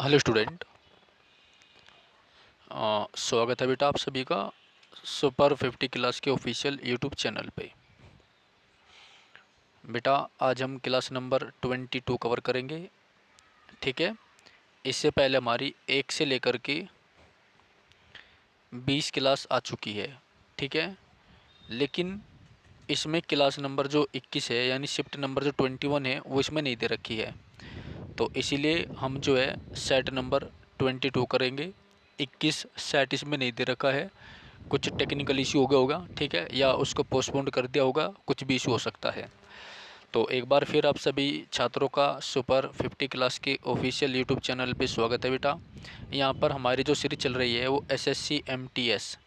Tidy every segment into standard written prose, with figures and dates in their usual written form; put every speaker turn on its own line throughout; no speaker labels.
Hello student. स्वागत है बेटा आप सभी का सुपर 50 क्लास के ऑफिशियल यूट्यूब चैनल पे। बेटा आज हम क्लास नंबर 22 कवर करेंगे। ठीक है, इससे पहले हमारी 1 से लेकर के 20 क्लास आ चुकी है। ठीक है, लेकिन इसमें क्लास नंबर जो 21 है यानी शिफ्ट नंबर जो 21 है वो इसमें नहीं दे रखी है। तो इसीलिए हम जो है सेट नंबर 22 करेंगे। 21 सेट इसमें नहीं दे रखा है, कुछ टेक्निकल इशू हो गया होगा। ठीक है, या उसको पोस्टपोन कर दिया होगा, कुछ भी इशू हो सकता है। तो एक बार फिर आप सभी छात्रों का सुपर 50 क्लास के ऑफिशियल यूट्यूब चैनल पे स्वागत है बेटा। यहाँ पर हमारी जो सीरीज चल रही है वो एसएससी एमटीएस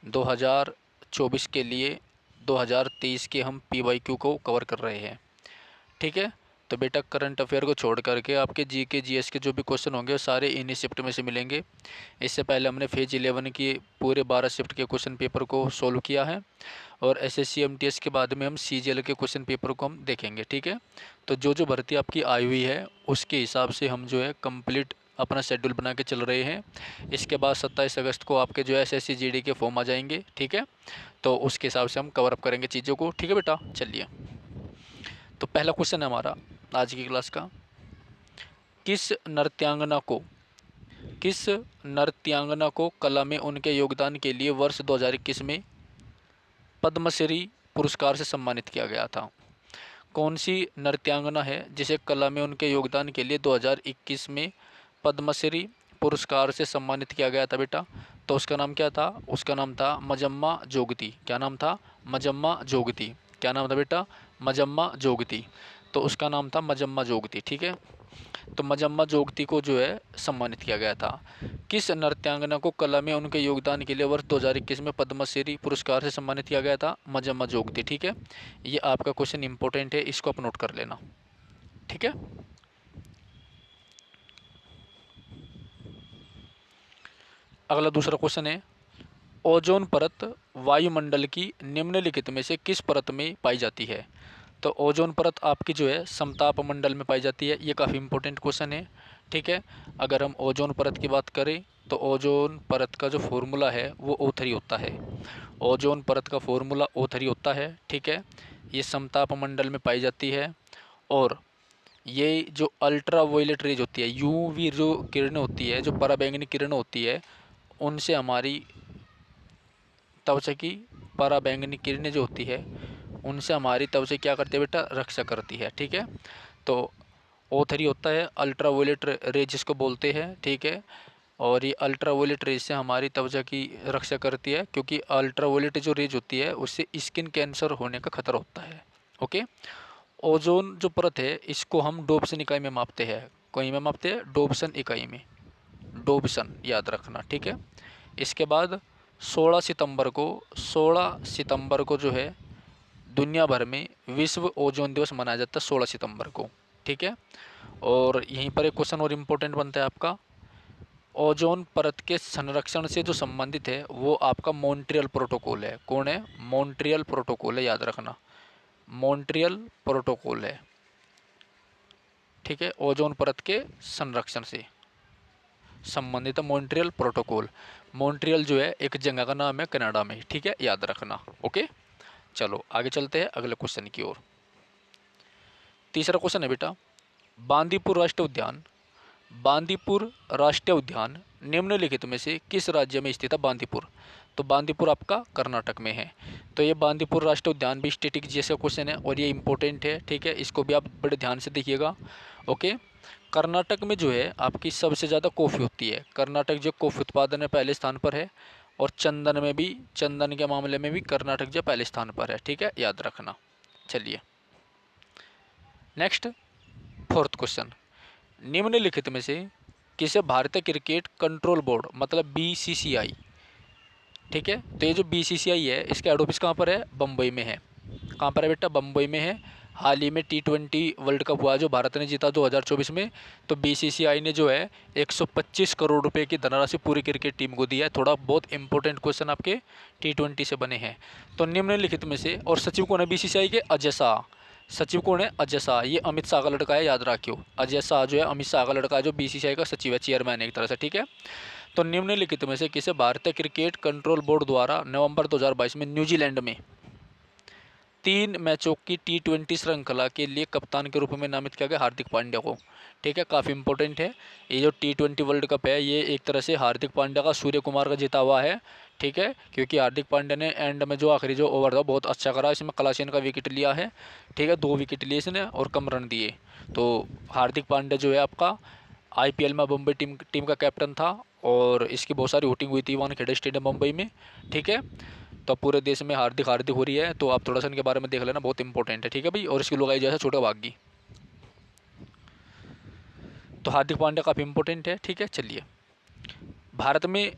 2024 के लिए 2023 के हम पीवाईक्यू को कवर कर रहे हैं। ठीक है, तो बेटा करंट अफेयर को छोड़ करके आपके जीके जीएस के जो भी क्वेश्चन होंगे वो सारे इन्हीं शिफ्ट में से मिलेंगे। इससे पहले हमने फेज 11 की पूरे 12 शिफ्ट के क्वेश्चन पेपर को सोल्व किया है और एसएससी एमटीएस के बाद में हम सीजीएल के क्वेश्चन पेपर को हम देखेंगे। ठीक है, तो जो जो भर्ती आपकी आई हुई है उसके हिसाब से हम जो है कंप्लीट अपना शेड्यूल बना के चल रहे हैं। इसके बाद 27 अगस्त को आपके जो है एसएससी जीडी के फॉर्म आ जाएंगे। ठीक है, तो उसके हिसाब से हम कवर अप करेंगे चीज़ों को। ठीक है बेटा, चलिए। तो पहला क्वेश्चन है हमारा आज की क्लास का, किस नर्तयांगना को कला में उनके योगदान के लिए वर्ष 2021 में पद्मश्री पुरस्कार से सम्मानित किया गया था। कौन सी नर्तयांगना है जिसे कला में उनके योगदान के लिए 2021 में पद्मश्री पुरस्कार से सम्मानित किया गया था बेटा? तो उसका नाम क्या था? उसका नाम था मजम्मा जोगती। क्या नाम था? मजम्मा जोगती। क्या नाम था बेटा? मजम्मा जोगती। तो उसका नाम था मजम्मा जोगती। ठीक है, तो मजम्मा जोगती को जो है सम्मानित किया गया था। किस नृत्यांगना को कला में उनके योगदान के लिए वर्ष 2021 में पद्मश्री पुरस्कार से सम्मानित किया गया था? मजम्मा जोगती। ठीक है, ये आपका क्वेश्चन इंपॉर्टेंट है, इसको आप नोट कर लेना। ठीक है, अगला दूसरा क्वेश्चन है, ओजोन परत वायुमंडल की निम्नलिखित में से किस परत में पाई जाती है? तो ओजोन परत आपकी जो है समताप मंडल में पाई जाती है। ये काफ़ी इंपॉर्टेंट क्वेश्चन है। ठीक है, अगर हम ओजोन परत की बात करें तो ओजोन परत का जो फॉर्मूला है वो O3 होता है। ओजोन परत का फॉर्मूला O3 होता है। ठीक है, ये समताप मंडल में पाई जाती है और ये जो अल्ट्रा वायलेट रेज होती है, यूवी जो किरणें होती है, जो पराबैंगनी किरणें होती है, उनसे हमारी त्वचा की पराबैंगनी किरणें जो होती है उनसे हमारी त्वचा क्या करती है बेटा? रक्षा करती है। ठीक है, तो O3 होता है अल्ट्रा वायलेट रेज जिसको बोलते हैं। ठीक है, और ये अल्ट्रा वायलेट रेज से हमारी त्वचा की रक्षा करती है, क्योंकि अल्ट्रा वायलेट जो रेज होती है उससे स्किन कैंसर होने का खतरा होता है। ओके, ओजोन जो परत है इसको हम डोप्सन इकाई में मापते हैं। कहीं में मापते हैं? डोप्सन इकाई में। डोप्सन याद रखना। ठीक है, इसके बाद 16 सितंबर को जो है दुनिया भर में विश्व ओजोन दिवस मनाया जाता है 16 सितंबर को। ठीक है, और यहीं पर एक क्वेश्चन और इम्पोर्टेंट बनता है आपका, ओजोन परत के संरक्षण से जो संबंधित है वो आपका मॉन्ट्रियल प्रोटोकॉल है। कौन है? मॉन्ट्रियल प्रोटोकॉल है, याद रखना, मॉन्ट्रियल प्रोटोकॉल है। ठीक है, ओजोन परत के संरक्षण से संबंधित मॉन्ट्रियल प्रोटोकॉल। मॉन्ट्रियल जो है एक जगह का नाम है कनाडा में। ठीक है, याद रखना। ओके, चलो आगे चलते हैं अगले क्वेश्चन की ओर। तीसरा क्वेश्चन है बेटा, बांदीपुर राष्ट्रीय उद्यान निम्नलिखित में से किस राज्य में स्थित है? बांदीपुर, तो बांदीपुर आपका कर्नाटक में है। तो ये बांदीपुर राष्ट्रीय उद्यान भी स्टैटिक जैसा क्वेश्चन है और ये इंपॉर्टेंट है। ठीक है, इसको भी आप बड़े ध्यान से देखिएगा। ओके, कर्नाटक में जो है आपकी सबसे ज़्यादा कॉफ़ी होती है। कर्नाटक जो कॉफ़ी उत्पादन में पहले स्थान पर है और चंदन में भी, चंदन के मामले में भी कर्नाटक जो पहले स्थान पर है। ठीक है, याद रखना। चलिए नेक्स्ट, फोर्थ क्वेश्चन, निम्नलिखित में से किसे भारतीय क्रिकेट कंट्रोल बोर्ड मतलब बीसीसीआई, ठीक है, तो ये जो बीसीसीआई है इसका हेड ऑफिस कहाँ पर है? बम्बई में है। कहाँ पर है बेटा? बम्बई में है। हाल ही में T20 वर्ल्ड कप हुआ जो भारत ने जीता 2024 में, तो बीसीसीआई ने जो है 125 करोड़ रुपए की धनराशि पूरी क्रिकेट टीम को दिया है। थोड़ा बहुत इंपॉर्टेंट क्वेश्चन आपके T20 से बने हैं। तो निम्नलिखित में से, और सचिव कौन है बीसीसीआई के? अजय शाह। सचिव कौन है? अजय शाह। ये अमित शाह का लड़का है, याद रखियो। अजय शाह जो है अमित शाह का लड़का है, जो बीसीसीआई का सचिव है, चेयरमैन है एक तरह से, ठीक है। तो निम्नलिखित में से किसे भारतीय क्रिकेट कंट्रोल बोर्ड द्वारा नवंबर 2022 में न्यूजीलैंड में 3 मैचों की T20 श्रृंखला के लिए कप्तान के रूप में नामित किया गया? हार्दिक पांड्या को, ठीक है। काफ़ी इंपॉर्टेंट है ये जो T20 वर्ल्ड कप है, ये एक तरह से हार्दिक पांड्या का सूर्य कुमार का जीता हुआ है, ठीक है। क्योंकि हार्दिक पांड्या ने एंड में जो आखिरी जो ओवर था बहुत अच्छा करा, इसमें कलासेन का विकेट लिया है, ठीक है। 2 विकेट लिए इसने और कम रन दिए। तो हार्दिक पांड्या जो है आपका IPL में मुंबई टीम का कैप्टन था, और इसकी बहुत सारी वोटिंग हुई थी वानखेड़े स्टेडियम मुंबई में, ठीक है। तो पूरे देश में हार्दिक हार्दिक हो रही है, तो आप थोड़ा सा इनके बारे में देख लेना, बहुत इंपॉर्टेंट है, ठीक है भाई। और इसकी लुगाई जैसा छोटा भागी, तो हार्दिक पांड्या काफ़ी इंपॉर्टेंट है, ठीक है। चलिए, भारत में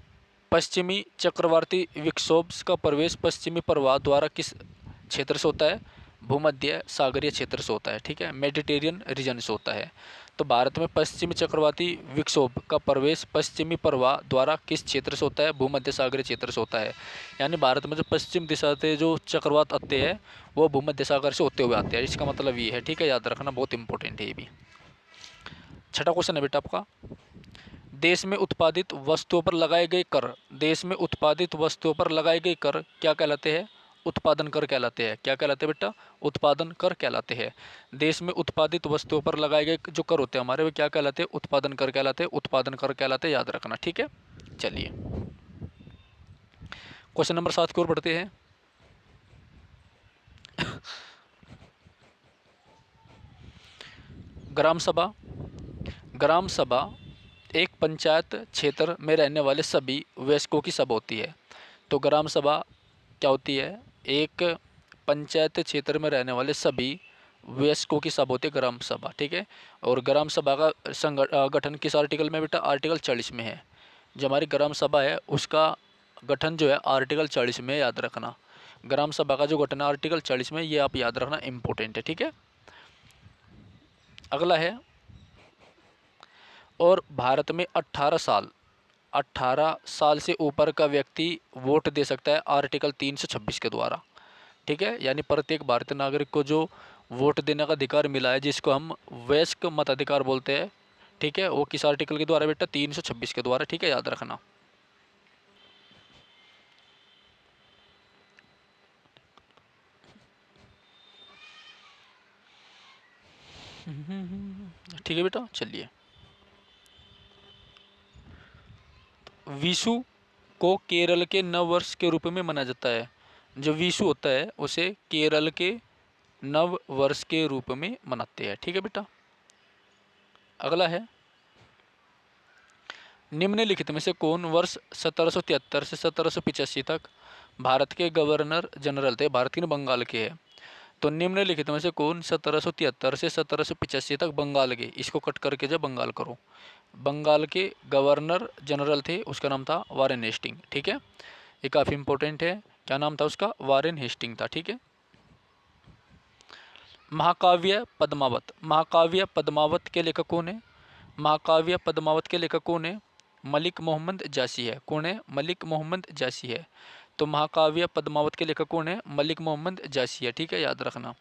पश्चिमी चक्रवाती विक्षोभ का प्रवेश पश्चिमी प्रवाह द्वारा किस क्षेत्र से होता है? भूमध्य सागरीय क्षेत्र से होता है, ठीक है। मेडिटेरियन रीजन से होता है। तो भारत में पश्चिमी चक्रवाती विक्षोभ का प्रवेश पश्चिमी प्रवाह द्वारा किस क्षेत्र से होता है? भूमध्य सागरीय क्षेत्र से होता है। यानी भारत में जो पश्चिम दिशा से जो चक्रवात आते हैं वो भूमध्य सागर से होते हुए आते हैं, इसका मतलब ये है, ठीक है। याद रखना, बहुत इंपॉर्टेंट है ये भी। छठा क्वेश्चन है बेटा आपका, देश में उत्पादित वस्तुओं पर लगाए गए कर, देश में उत्पादित वस्तुओं पर लगाए गए कर क्या कहलाते हैं? उत्पादन कर कहलाते हैं। क्या कहलाते हैं बेटा? उत्पादन कर कहलाते हैं। देश में उत्पादित वस्तुओं पर लगाए गए जो कर होते हैं हमारे, वो क्या कहलाते हैं? उत्पादन कर कहलाते हैं, उत्पादन कर कहलाते हैं, याद रखना, ठीक है। चलिए, क्वेश्चन नंबर 7 की ओर बढ़ते हैं। ग्राम सभा। ग्राम सभा एक पंचायत क्षेत्र में रहने वाले सभी वयस्कों की सभा होती है। तो ग्राम सभा क्या होती है? एक पंचायत क्षेत्र में रहने वाले सभी वयस्कों की सभा होती है, ग्राम सभा, ठीक है। और ग्राम सभा का गठन किस आर्टिकल में बेटा? आर्टिकल 40 में है। जो हमारी ग्राम सभा है उसका गठन जो है आर्टिकल 40 में, याद रखना। ग्राम सभा का जो गठन है आर्टिकल 40 में, ये आप याद रखना, इम्पोर्टेंट है, ठीक है। अगला है, और भारत में 18 साल से ऊपर का व्यक्ति वोट दे सकता है आर्टिकल 326 के द्वारा, ठीक है। यानी प्रत्येक भारतीय नागरिक को जो वोट देने का अधिकार मिला है, जिसको हम वयस्क मताधिकार बोलते हैं, ठीक है, वो किस आर्टिकल के द्वारा बेटा? 326 के द्वारा, ठीक है, याद रखना। ठीक है बेटा, चलिए। विशु को केरल के नव वर्ष के रूप में मनाया जाता है। जो विशु होता है उसे केरल के नव वर्ष के रूप में मनाते हैं, ठीक है बेटा। अगला है, निम्नलिखित में से कौन वर्ष 1773 से 1785 तक भारत के गवर्नर जनरल थे? भारत के बंगाल के हैं। तो निम्नलिखित में से कौन 1773 से 1785 तक बंगाल के, इसको कट करके जब बंगाल करो, बंगाल के गवर्नर जनरल थे, उसका नाम था वारेन हेस्टिंग, ठीक है। ये काफ़ी इंपॉर्टेंट है। क्या नाम था उसका? वारेन हेस्टिंग था, ठीक है। महाकाव्य पद्मावत। महाकाव्य पद्मावत के लेखक कौन है? महाकाव्य पद्मावत के लेखक कौन है? मलिक मोहम्मद जासी है। कौन है? मलिक मोहम्मद जासी है। तो महाकाव्य पद्मावत के लेखक कौन है? मलिक मोहम्मद जासी है, ठीक है, याद रखना।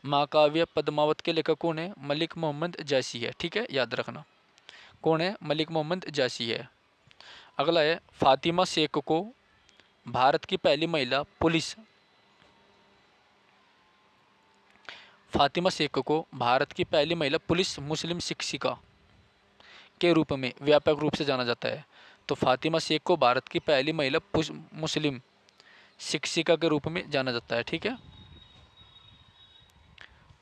महाकाव्य पद्मावत के लेखक कौन है? मलिक मोहम्मद जासी है, ठीक है, याद रखना। कौन है? मलिक मोहम्मद जासी है। अगला है, फातिमा शेख को भारत की पहली महिला पुलिस, फातिमा शेख को भारत की पहली महिला पुलिस मुस्लिम शिक्षिका के रूप में व्यापक रूप से जाना जाता है। तो फातिमा शेख को भारत की पहली महिला मुस्लिम शिक्षिका के रूप में जाना जाता है, ठीक है।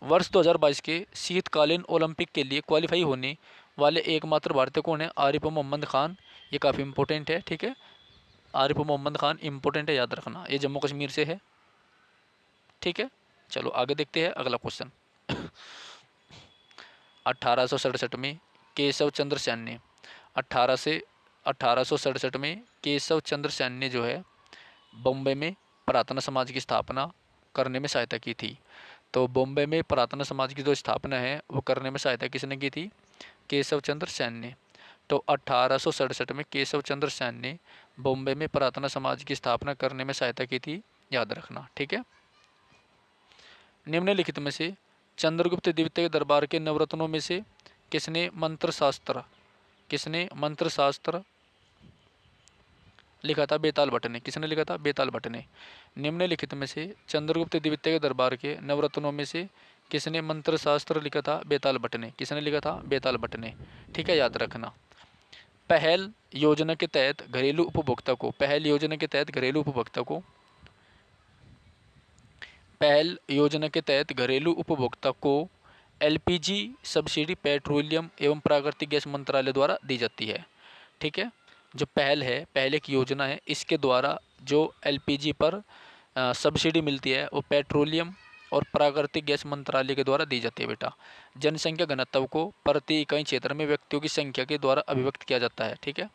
वर्ष 2022 के शीतकालीन ओलंपिक के लिए क्वालिफाई होने वाले एकमात्र भारतीय कौन है? आरिफ मोहम्मद खान। ये काफ़ी इंपॉर्टेंट है, ठीक है। आरिफ मोहम्मद खान इंपॉर्टेंट है, याद रखना। ये जम्मू कश्मीर से है, ठीक है। चलो आगे देखते हैं अगला क्वेश्चन। 1867 में केशव चंद्र सेन ने 1867 में केशव चंद्र सेन ने जो है बॉम्बे में प्रार्थना समाज की स्थापना करने में सहायता की थी। तो बॉम्बे में प्रार्थना समाज की जो स्थापना है वो करने में सहायता किसने की थी? केशव चंद्र सेन ने। तो 1867 में केशव चंद्र सेन ने बॉम्बे में प्रार्थना समाज की स्थापना करने में सहायता की थी, याद रखना, ठीक है। निम्नलिखित में से चंद्रगुप्त द्वितीय के दरबार के नवरत्नों में से किसने मंत्र शास्त्र लिखा था? बेताल भट्ट ने। किसने लिखा था? बेताल भट्ट ने। निम्नलिखित में से चंद्रगुप्त द्वितीय के दरबार के नवरत्नों में से किसने मंत्र शास्त्र लिखा था? बेताल भट्ट ने। किसने लिखा था? बेताल भट्ट ने। ठीक है, याद रखना। पहल योजना के तहत घरेलू उपभोक्ता को पहल योजना के तहत घरेलू उपभोक्ता को एलपीजी सब्सिडी पेट्रोलियम एवं प्राकृतिक गैस मंत्रालय द्वारा दी जाती है। ठीक है, जो पहल है, पहले की योजना है, इसके द्वारा जो एलपीजी पर सब्सिडी मिलती है वो पेट्रोलियम और प्राकृतिक गैस मंत्रालय के द्वारा दी जाती है बेटा। जनसंख्या घनत्व को प्रति इकाई क्षेत्र में व्यक्तियों की संख्या के द्वारा अभिव्यक्त किया जाता है। ठीक है,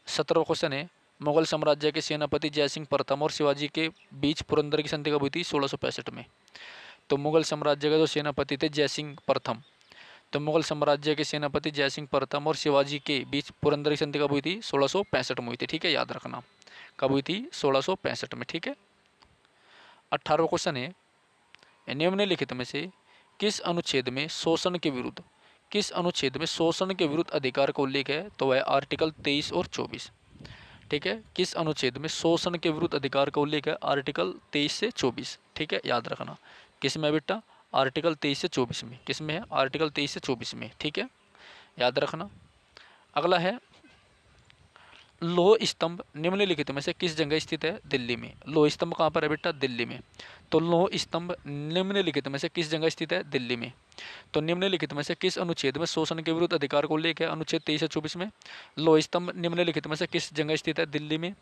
17वां क्वेश्चन है, मुगल साम्राज्य के सेनापति जयसिंह प्रथम और शिवाजी के बीच पुरंदर की संधि कब हुई थी? 1665 में। तो मुगल साम्राज्य के जो सेनापति थे जयसिंह प्रथम, तो मुगल साम्राज्य के सेनापति जयसिंह प्रथम और शिवाजी के बीच पुरंदर की संधि कब हुई थी? 1665 में हुई थी। ठीक है, याद रखना कब हुई थी? 1665 में। ठीक है, 18वां क्वेश्चन है, निम्नलिखित में से किस अनुच्छेद में शोषण के विरुद्ध अधिकार का उल्लेख है? तो वह आर्टिकल 23 और 24। ठीक है, किस अनुच्छेद में शोषण के विरुद्ध अधिकार का उल्लेख है? आर्टिकल 23 से 24। ठीक है, याद रखना। किस में बेटा? आर्टिकल 23 से 24 में। किस में है? आर्टिकल 23 से 24 में। ठीक है, याद रखना। अगला है, लोह स्तंभ निम्नलिखित में से किस जगह स्थित है? दिल्ली में। लोह स्तंभ कहाँ पर है बेटा? दिल्ली में। तो लोह स्तंभ निम्नलिखित में से किस जगह स्थित है? दिल्ली में। तो निम्नलिखित में से किस अनुच्छेद में शोषण के विरुद्ध अधिकार को उल्लेख है? अनुच्छेद 23 से 24 में। लोह स्तंभ निम्नलिखित में से किस जगह स्थित है? दिल्ली में।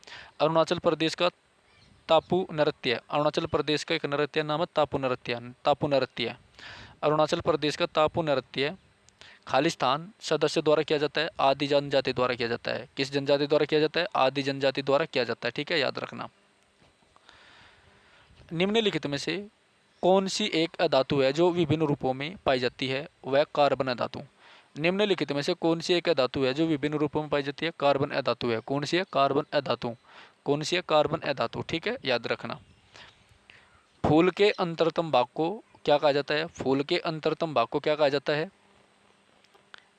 अरुणाचल प्रदेश का तापू नृत्य, अरुणाचल प्रदेश का एक नृत्य नाम है तापू नृत्य। अरुणाचल प्रदेश का तापू नृत्य खालिस्तान सदस्य द्वारा किया जाता है, आदि जनजाति द्वारा किया जाता है। किस जनजाति द्वारा किया जाता है? आदि जनजाति द्वारा किया जाता है। ठीक है, याद रखना। निम्नलिखित में से कौन सी एक अधातु है जो विभिन्न रूपों में पाई जाती है? वह कार्बन अधातु। निम्नलिखित में से कौन सी एक अधातु है जो विभिन्न रूपों में पाई जाती है? कार्बन अधातु है। कौन सी है? कार्बन अधातु। कौन सी है? कार्बन अधातु। ठीक है, याद रखना। फूल के अंतरतम भाग को क्या कहा जाता है? फूल के अंतरतम भाग को क्या कहा जाता है?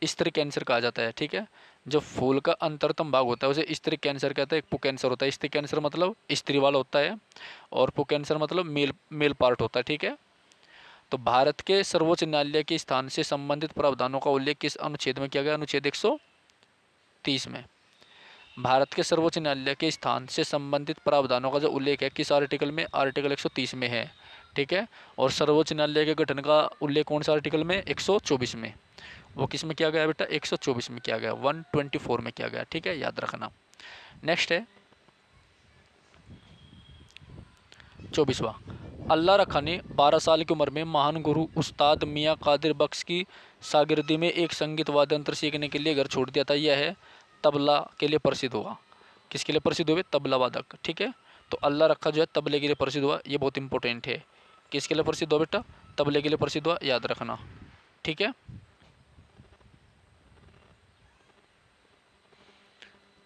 स्त्री कैंसर कहा जाता है। ठीक है, जो फूल का अंतरतम भाग होता है उसे स्त्री कैंसर कहते हैं। एक पुकैंसर होता है। स्त्री कैंसर मतलब स्त्री वाला होता है और पुकैंसर मतलब मेल पार्ट होता है। ठीक है, तो भारत के सर्वोच्च न्यायालय के स्थान से संबंधित प्रावधानों का उल्लेख किस अनुच्छेद में किया गया? अनुच्छेद 130 में। भारत के सर्वोच्च न्यायालय के स्थान से संबंधित प्रावधानों का जो उल्लेख है किस आर्टिकल में? आर्टिकल 130 में है। ठीक है, और सर्वोच्च न्यायालय के गठन का उल्लेख कौन सा आर्टिकल में? 124 में। वो किस में किया गया बेटा? 124 में किया गया, 124 में किया गया। ठीक है, याद रखना। नेक्स्ट है 24वां, अल्लाह रखा ने 12 साल की उम्र में महान गुरु उस्ताद मियाँ कादिर बख्श की शागिर्दी में एक संगीत वाद्य यंत्र सीखने के लिए घर छोड़ दिया था। यह है तबला के लिए प्रसिद्ध हुआ। किसके लिए प्रसिद्ध हुए? तबला वादक। ठीक है, तो अल्लाह रखा जो है तबले के लिए प्रसिद्ध हुआ, ये बहुत इंपॉर्टेंट है। किसके लिए प्रसिद्ध हुआ बेटा? तबले के लिए प्रसिद्ध हुआ, याद रखना। ठीक है,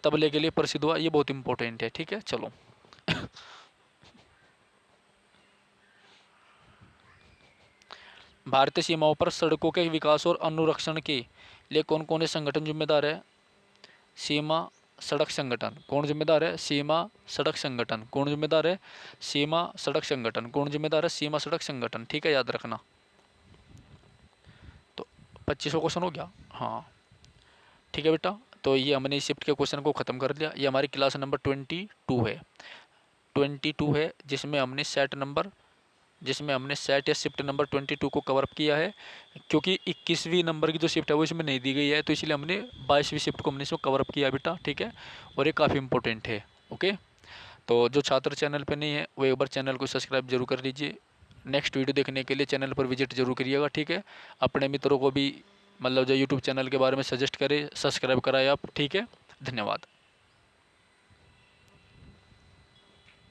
तबले के लिए प्रसिद्ध हुआ, ये बहुत इंपॉर्टेंट है। ठीक है, चलो भारतीय सीमाओं पर सड़कों के विकास और अनुरक्षण के लिए कौन कौन से संगठन जिम्मेदार है? सीमा सड़क संगठन। कौन जिम्मेदार है? सीमा सड़क संगठन। कौन जिम्मेदार है? सीमा सड़क संगठन। कौन जिम्मेदार है? सीमा सड़क संगठन। ठीक है, याद रखना। तो 25वां क्वेश्चन हो गया। हाँ, ठीक है बेटा, तो ये हमने इस शिफ्ट के क्वेश्चन को ख़त्म कर दिया। ये हमारी क्लास नंबर 22 है। 22 है जिसमें हमने सेट या शिफ्ट नंबर 22 को कवर अप किया है। क्योंकि 21वीं नंबर की जो शिफ्ट है वो इसमें नहीं दी गई है, तो इसलिए हमने 22वीं शिफ्ट को हमने इसमें कवर अप किया बेटा। ठीक है, और ये काफ़ी इंपॉर्टेंट है। ओके, तो जो छात्र चैनल पे नहीं है वो एक बार चैनल को सब्सक्राइब जरूर कर लीजिए। नेक्स्ट वीडियो देखने के लिए चैनल पर विजिट जरूर करिएगा। ठीक है, अपने मित्रों को भी मतलब जो यूट्यूब चैनल के बारे में सजेस्ट करें, सब्सक्राइब कराएं आप। ठीक है, धन्यवाद।